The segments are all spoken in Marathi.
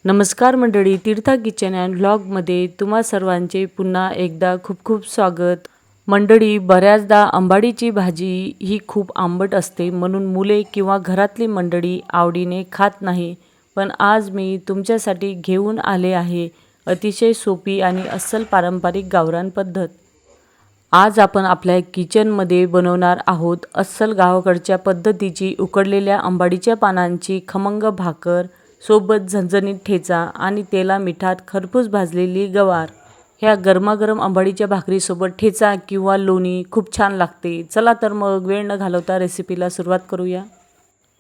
नमस्कार मंडळी, तीर्था किचन अँड व्लॉगमध्ये तुम्हा सर्वांचे पुन्हा एकदा खूप खूप स्वागत. मंडळी, बऱ्याचदा आंबाडीची भाजी ही खूप आंबट असते, म्हणून मुले किंवा घरातली मंडळी आवडीने खात नाही. पण आज मी तुमच्यासाठी घेऊन आले आहे अतिशय सोपी आणि अस्सल पारंपरिक गावरान पद्धत. आज आपण आपल्या किचनमध्ये बनवणार आहोत अस्सल गावाकडच्या पद्धतीची उकडलेल्या आंबाडीच्या पानांची खमंग भाकर, सोबत झणझणीत ठेचा आणि तेला मिठात खरपूस भाजलेली गवार. ह्या गरमागरम आंबाडीच्या भाकरीसोबत ठेचा किंवा लोणी खूप छान लागते. चला तर मग वेळ न घालवता रेसिपीला सुरुवात करूया.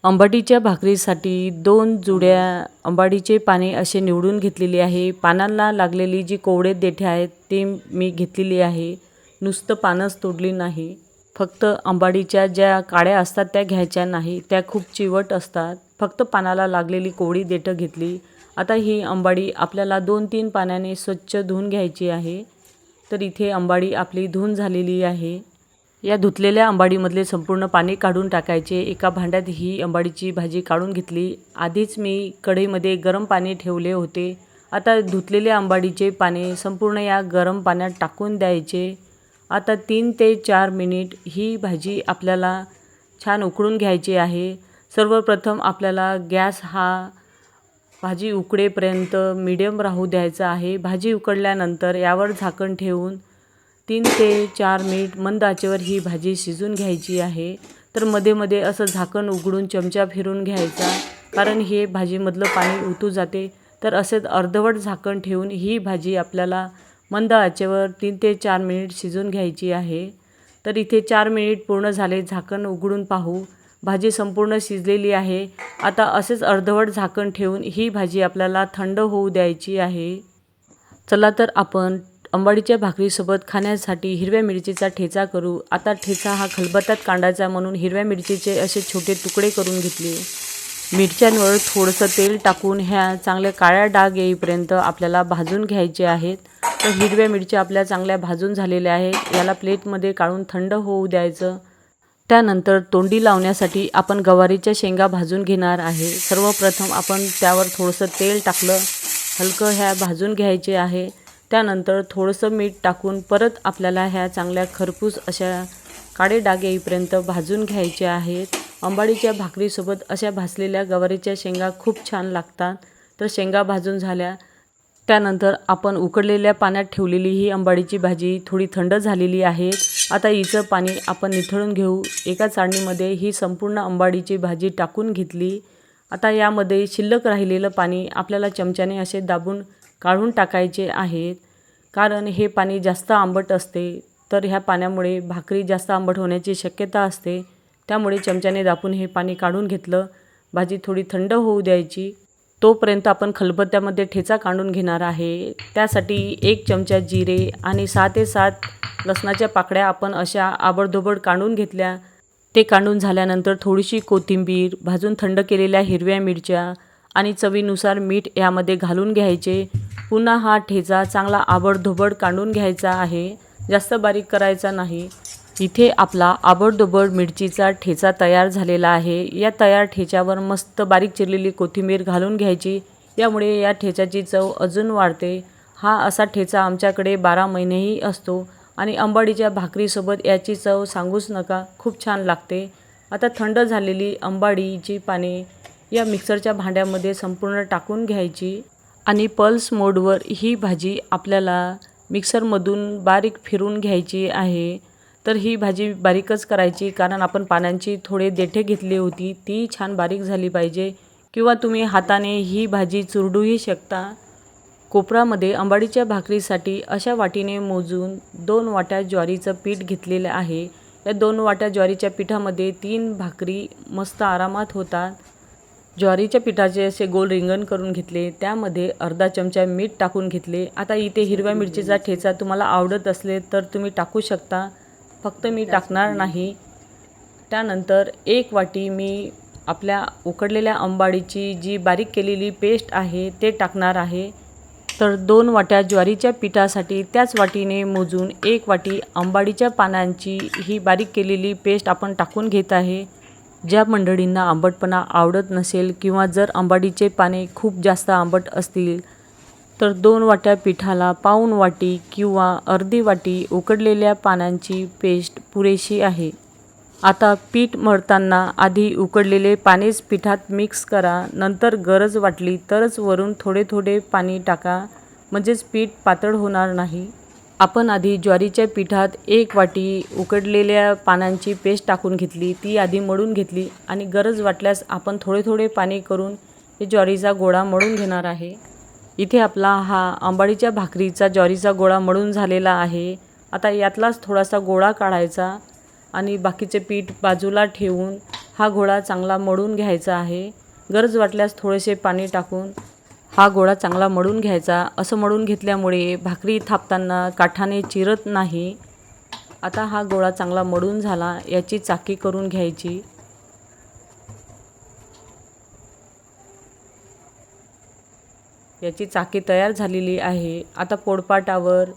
आंबाडीच्या भाकरीसाठी 2 जुड्या आंबाडीचे पाने असे निवडून घेतलेली आहे. पानांना लागलेली जी कोवडे देठे आहेत ते मी घेतलेली आहे. नुसतं पानच तोडली नाही. फक्त आंबाडीच्या ज्या काड्या असतात त्या घ्यायच्या नाही, त्या खूप चिवट असतात. फक्त पानाला लागलेली कोवडी देठं घेतली. आता ही आंबाडी आपल्याला 2-3 पाण्याने स्वच्छ धुवून घ्यायची आहे. तर इथे आंबाडी आपली धुवून झालेली आहे. या धुतलेल्या आंबाडीमधले संपूर्ण पाणी काढून टाकायचे. एका भांड्यात ही आंबाडीची भाजी काढून घेतली. आधीच मी कढईमध्ये गरम पाणी ठेवले होते. आता धुतलेल्या आंबाडीचे पाने संपूर्ण या गरम पाण्यात टाकून द्यायचे. आता 3 ते 4 मिनिट ही भाजी आपल्याला छान उकळून घ्यायची आहे. सर्वप्रथम आपल्याला गॅस हा भाजी उकळेपर्यंत मीडियम राहू द्यायचा आहे. भाजी उकळल्यानंतर यावर झाकण ठेवून 3 ते 4 मिनिट मंद आचेवर ही भाजी शिजून घ्यायची आहे. तर मध्ये मध्ये असं झाकण उघडून चमचा फिरून घ्यायचा, कारण हे भाजीमधलं पाणी उतू जाते. तर असेच अर्धवट झाकण ठेवून ही भाजी आपल्याला मंद आचेवर 3 ते 4 मिनिट शिजून घ्यायची आहे. तर इथे 4 मिनिट पूर्ण झाले. झाकण उघडून पाहू, भाजी संपूर्ण शिजलेली आहे. आता असेच अर्धवट झाकण ठेवून ही भाजी आपल्याला थंड होऊ द्यायची आहे. चला तर आपण आंबाडीच्या भाकरीसोबत खाण्यासाठी हिरव्या मिरचीचा ठेचा करू. आता ठेचा हा खलबत्त्यात काढायचा, म्हणून हिरव्या मिरचीचे असे छोटे तुकडे करून घेतले. मिरच्यांवर थोडंसं तेल टाकून ह्या चांगल्या काळ्या डाग येईपर्यंत आपल्याला भाजून घ्यायचे आहेत. तर हिरव्या मिरच्या आपल्या चांगल्या भाजून झालेल्या आहेत. याला प्लेटमध्ये काढून थंड होऊ द्यायचं. त्यानंतर तोंडी लावण्यासाठी आपण गवारीच्या शेंगा भाजून घेणार आहे. सर्वप्रथम आपण त्यावर थोडंसं तेल टाकलं, हलकं ह्या भाजून घ्यायचे आहे. त्यानंतर थोडंसं मीठ टाकून परत आपल्याला ह्या चांगल्या खरपूस अशा काळे डाग येईपर्यंत भाजून घ्यायचे आहेत. आंबाडीच्या भाकरीसोबत अशा भाजलेल्या गवारीच्या शेंगा खूप छान लागतात. तर शेंगा भाजून झाल्या. त्यानंतर आपण उकडलेल्या पाण्यात ठेवलेली ही आंबाडीची भाजी थोडी थंड झालेली आहे. आता हिचं पाणी आपण निथळून घेऊ. एका चाळणीमध्ये ही संपूर्ण आंबाडीची भाजी टाकून घेतली. आता यामध्ये शिल्लक राहिलेलं पाणी आपल्याला चमच्याने असे दाबून काढून टाकायचे आहेत, कारण हे पाणी जास्त आंबट असते. तर ह्या पाण्यामुळे भाकरी जास्त आंबट होण्याची शक्यता असते. त्यामुळे चमच्याने दाबून हे पाणी काढून घेतलं. भाजी थोडी थंड होऊ द्यायची. तोपर्यंत आपण खलबत्त्यामध्ये ठेचा काढून घेणार आहे. त्यासाठी 1 चमचा जिरे आणि 6 ते 7 लसणाच्या पाकळ्या आपण अशा आबडधोबड काढून घेतल्या. ते काढून झाल्यानंतर थोडीशी कोथिंबीर, भाजून थंड केलेल्या हिरव्या मिरच्या आणि चवीनुसार मीठ यामध्ये घालून घ्यायचे. पुन्हा हा ठेचा चांगला आबडधोबड काढून घ्यायचा आहे, जास्त बारीक करायचा नाही. इथे आपला आबडधोबड मिरचीचा ठेचा तयार झालेला आहे. या तयार ठेच्यावर मस्त बारीक चिरलेली कोथिंबीर घालून घ्यायची. यामुळे या ठेच्याची चव अजून वाढते. हा असा ठेचा आमच्याकडे 12 महिनेही असतो आणि आंबाडीच्या भाकरीसोबत याची चव सांगूच नका, खूप छान लागते. आता थंड झालेली आंबाडीची पाने या मिक्सरच्या भांड्यामध्ये संपूर्ण टाकून घ्यायची आणि पल्स मोडवर ही भाजी आपल्याला मिक्सरमधून बारीक फिरून घ्यायची आहे. तर ही भाजी बारीकच करायची, कारण आपण पानांची थोडे देठे घेतली होती, ती छान बारीक झाली पाहिजे. किंवा तुम्ही हाताने ही भाजी चुरडूही शकता. कोपरामध्ये आंबाडीच्या भाकरीसाठी अशा वाटीने मोजून 2 वाट्या ज्वारीचं पीठ घेतलेलं आहे. या 2 वाट्या ज्वारीच्या पिठामध्ये 3 भाकरी मस्त आरामात होतात. ज्वारीच्या पिठाचे असे गोल रिंगण करून घेतले. त्यामध्ये अर्धा चमचा मीठ टाकून घेतले. आता इथे हिरव्या मिरचीचा ठेचा तुम्हाला आवडत असले तर तुम्ही टाकू शकता, फक्त मी टाकणार नाही. त्यानंतर 1 वाटी मी आपल्या उकडलेल्या आंबाडीची जी बारीक केलेली पेस्ट आहे ते टाकणार आहे. तर 2 वाट्या ज्वारीच्या पिठासाठी त्याच वाटीने मोजून 1 वाटी आंबाडीच्या पानांची ही बारीक केलेली पेस्ट आपण टाकून घेत आहे. ज्या मंडळींना आंबटपणा आवडत नसेल किंवा जर आंबाडीचे पाने खूप जास्त आंबट असतील तर 2 वाट्या पिठाला पाऊण वाटी किंवा अर्धी वाटी उकडलेल्या पानांची पेस्ट पुरेशी आहे। आता पीठ मळताना आधी उकडलेले पाणीच पिठात मिक्स करा, नंतर गरज वाटली तरच वरून थोडे थोडे पाणी टाका, म्हणजेच पीठ पातळ होणार नाही। आपण आधी ज्वारीच्या पिठात 1 वाटी उकडलेल्या पानांची पेस्ट टाकून घेतली, ती आधी मळून घेतली आणि गरज वाटल्यास आपण थोडे थोडे पाणी करून हे ज्वारीचा गोळा मळून घेणार आहे। इथे आपला हा आंबाडीच्या भाकरीचा ज्वारीचा गोळा मळून झालेला आहे। आता यातलाच थोडासा गोळा काढायचा आणि बाकीचे पीठ बाजूला ठेवून हा गोळा चांगला मळून घ्यायचा आहे। गरज वाटल्यास थोडेसे पाणी टाकून हा गोळा चांगला मळून घ्यायचा। असं मळून घेतल्यामुळे भाकरी थापताना काठाने चिरत नाही। आता हा गोळा चांगला मळून झाला, याची चाकी करून घ्यायची। याची चाकी तयार झालेली आहे। आता पोळपाटावर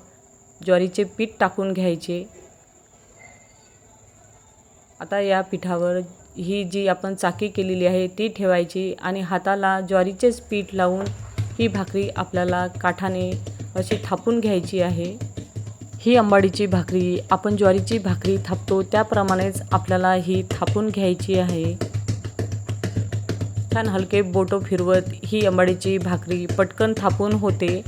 ज्वारीचे पीठ टाकून घ्यायचे। आता या पिठावर ही जी आपण चाकी केलेली आहे ती ठेवायची आणि हाताला ज्वारीचेच पीठ लावून ही भाकरी आपल्याला काठाने अशी थापून घ्यायची आहे। ही आंबाडीची भाकरी आपण ज्वारीची भाकरी थापतो त्याप्रमाणेच आपल्याला ही थापून घ्यायची आहे। छान हलके बोटं फिरवत ही आंबाडीची भाकरी पटकन थापून होते।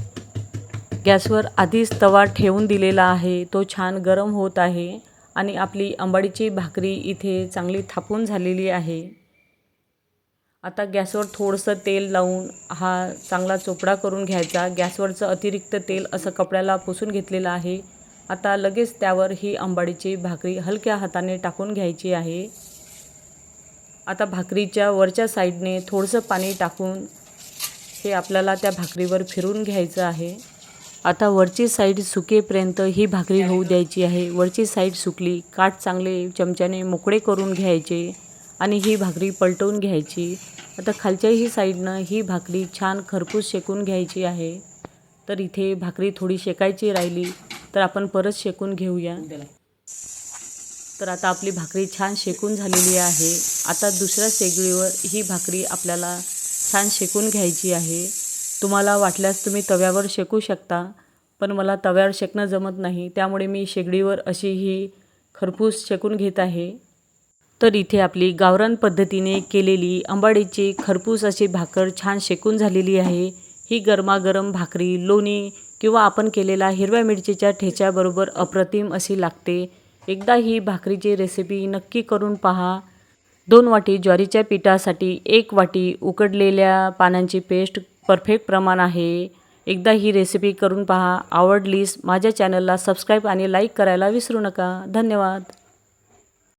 गॅसवर आधीच तवा ठेवून दिलेला आहे, तो छान गरम होत आहे आणि आपली आंबाडीची भाकरी इथे चांगली थापून झालेली आहे। आता गॅसवर थोडंसं तेल लावून हा चांगला चोपडा करून घ्यायचा। गॅसवरचं अतिरिक्त तेल असं कपड्याला पुसून घेतलेलं आहे। आता लगेच त्यावर ही आंबाडीची भाकरी हलक्या हाताने टाकून घ्यायची आहे। आता भाकरीच्या वरच्या साईडने थोडंसं पाणी टाकून हे आपल्याला त्या भाकरीवर फिरून घ्यायचं आहे। आता वरची साईड सुकेपर्यंत ही भाकरी होऊ द्यायची आहे। वरची साईड सुकली, काठ चांगले चमच्याने मोकळे करून घ्यायचे आणि ही भाकरी पलटवून घ्यायची। आता खालच्याही साईडनं ही भाकरी छान खरपूस शेकून घ्यायची आहे। तर इथे भाकरी थोडी शेकायची राहिली तर आपण परत शेकून घेऊया। तर आता आपली भाकरी छान शेकून झालेली आहे। आता दुसऱ्या शेगडीवर ही भाकरी आपल्याला छान शेकून घ्यायची आहे। तुम्हाला वाटल्यास तुम्ही तव्यावर शेकू शकता, पण मला तव्यावर शेकणं जमत नाही, त्यामुळे मी शेगडीवर अशी ही खरपूस शेकून घेत आहे। तर इथे आपली गावरान पद्धतीने केलेली आंबाडीची खरपूस अशी भाकर छान शेकून झालेली आहे। ही गरमागरम भाकरी लोणी किंवा आपण केलेला हिरव्या मिरचीच्या ठेच्याबरोबर अप्रतिम अशी लागते। एकदा ही भाकरीची रेसिपी नक्की करून पहा। 2 वाटी ज्वारीच्या पिठासाठी 1 वाटी उकडलेल्या पानांची पेस्ट परफेक्ट प्रमाण आहे। एकदा ही रेसिपी करून पहा। आवडलीस माझ्या चॅनलला सबस्क्राईब आणि लाईक करायला विसरू नका। धन्यवाद।